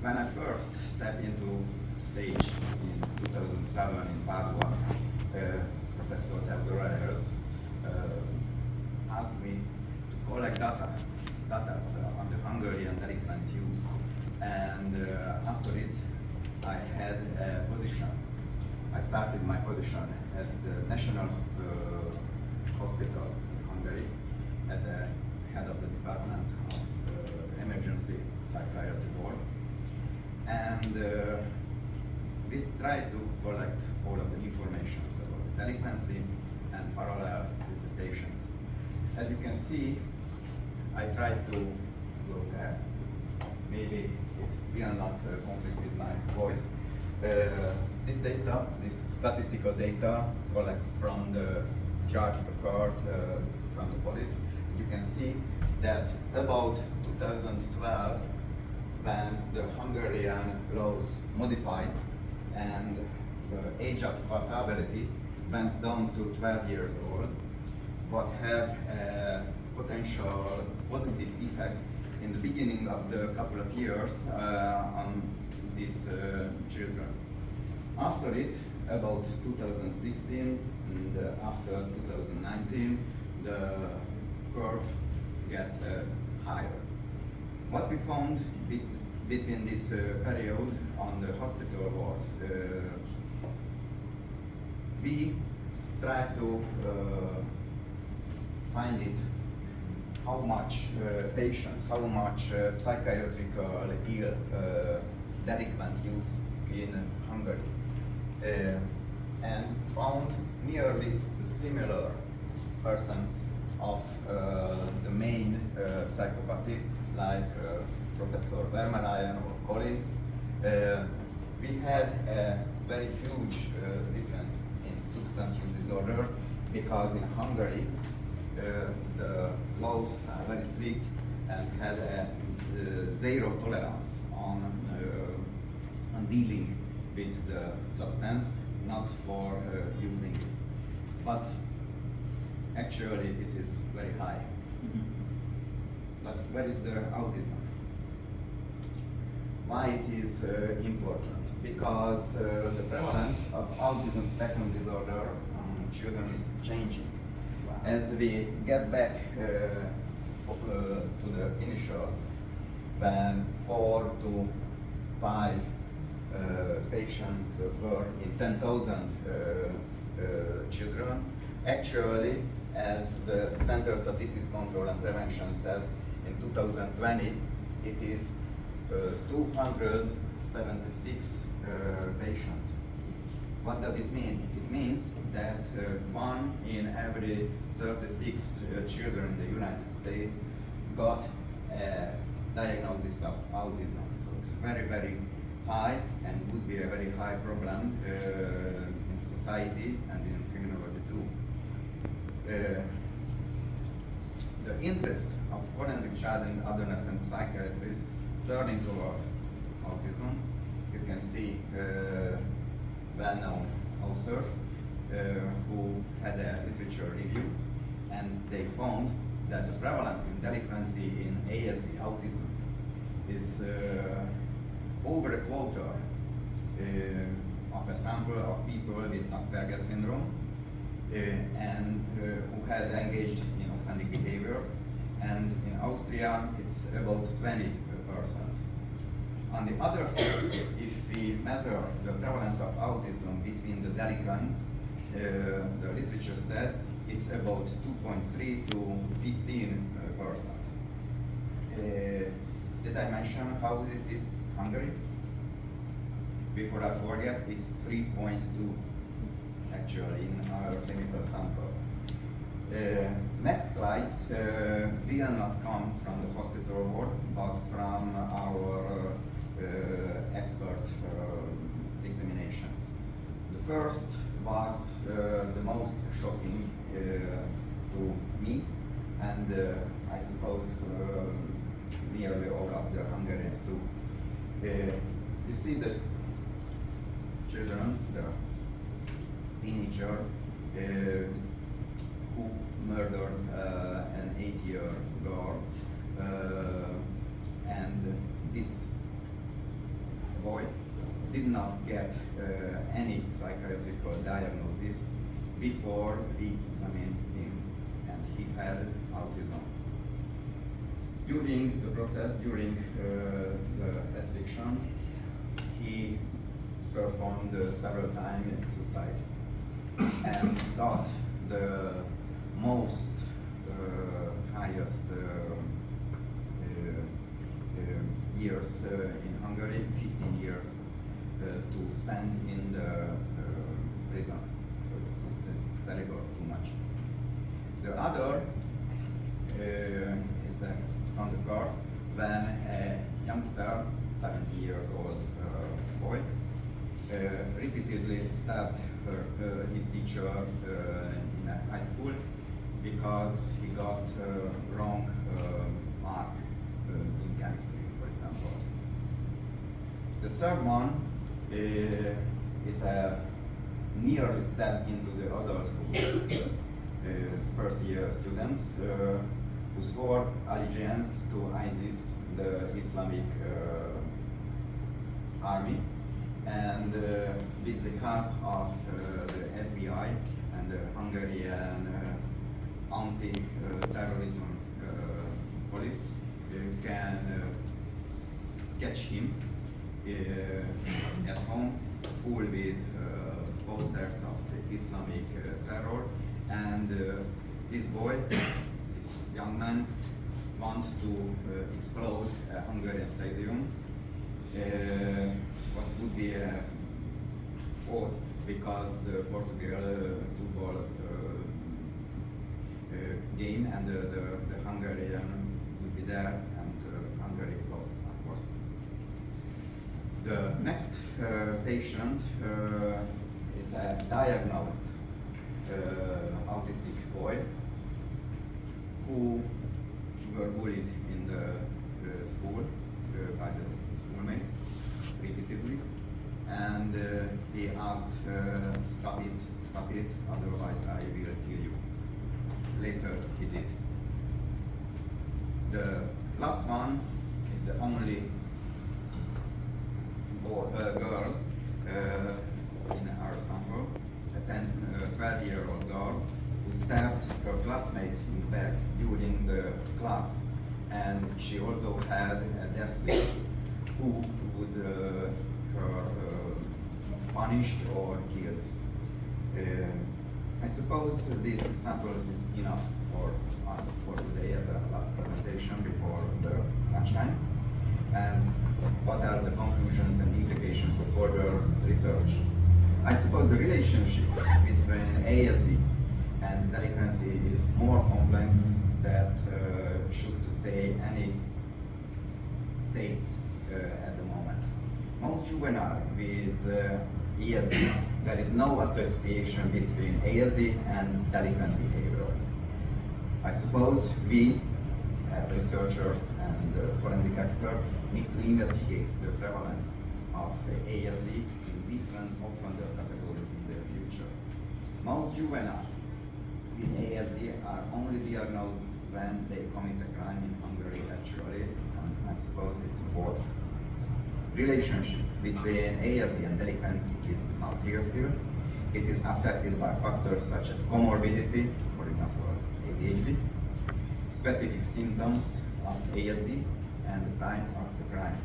when I first stepped into stage in 2007 in Padua, Professor Teodoros asked me to collect data on the Hungarian delinquent youth, and after it I had a position. I started my position at the National Hospital in Hungary as a head of the Department of Emergency Psychiatry Law, and we tried to collect all of the information about delinquency and parallel with the patients. As you can see, I tried to go there. Maybe it will not conflict with my voice. This data, this statistical data collected from the judge, the court, from the police. You can see that about 2012, when the Hungarian laws modified and the age of culpability went down to 12 years old, what have a potential positive effect in the beginning of the couple of years on these children. After it, about 2016 and after 2019, the curve get higher. What we found between this period on the hospital ward, we tried to find it how much patients, how much psychiatrical ill delinquent youth in Hungary, and found nearly similar percent of the main psychopathy, like Professor Vermelayen or Collins. We had a very huge difference in substance use disorder, because in Hungary the laws are very strict and had a zero tolerance on dealing with the substance, not for using it. But actually it is very high. But where is the autism? Why it is important? Because the prevalence of autism spectrum disorder among children is changing. As we get back to the initials, when 4 to 5 patients were in 10,000 children, actually, as the Center of Statistics Control and Prevention said, in 2020, it is 276 patients. What does it mean? It means that 1 in every 36 children in the United States got a diagnosis of autism. So it's very, very high, and would be a very high problem in society and in criminology too. The interest of forensic child and adolescent psychiatrists turning toward autism, you can see well-known authors who had a literature review, and they found that the prevalence in delinquency in ASD autism is over a quarter of a sample of people with Asperger syndrome and who had engaged in offending behavior, and in Austria it's about 20%. On the other side, if we measure the prevalence of autism between the delinquents, the literature said it's about 2.3 to 15%. Did I mention how is it in Hungary? Before I forget, it's 3.2 actually in our clinical sample. Next slides will not come from the hospital ward, but from our expert examinations. The first was the most shocking to me, and I suppose nearly all of the Hungarians too. You see the children, the teenager who murdered an 8-year-old, 8 boy did not get any psychiatrical diagnosis before we examined him, and he had autism. During the process, during the restriction, he performed several times suicide and got the most highest years in Hungary, 15 years to spend in the prison. So it's terrible, too much. The other is on the court when a youngster, 70 years old boy, repeatedly stabbed his teacher in a high school because he got wrong mark in chemistry, for example. The third one is a nearly step into the adulthood. First year students who scored allegiance to ISIS, the Islamic army, and with the help of the FBI and the Hungarian anti-terrorism police can catch him at home full with posters of Islamic terror, and this boy, this young man, wants to explode a Hungarian stadium. What would be odd because the Portugal football game and the Hungarian would be there, and Hungary lost, of course. The next patient is a diagnosed autistic boy who were bullied in the school by the schoolmates repeatedly, and he asked, stop it, otherwise I will kill you. Later he did. The last one is the only girl in our sample, a 12-year-old girl who stabbed her classmate in the back during the class, and she also had a death wish who would her punished or killed. I suppose this example is enough for us for today as a last presentation before the lunchtime. And what are the conclusions and implications for further research? I suppose the relationship between ASD and delinquency is more complex than should to say any state at the moment. Most juvenile with ASD, there is no association between ASD and delinquent behavior. I suppose we, as researchers and forensic experts, need to investigate the prevalence of ASD in different offender categories in the future. Most juvenile with ASD are only diagnosed when they commit a crime in Hungary actually, and I suppose it's important. Relationship between ASD and delinquency is not here still. It is affected by factors such as comorbidity, for example, ADHD, specific symptoms of ASD, and the time of the crime.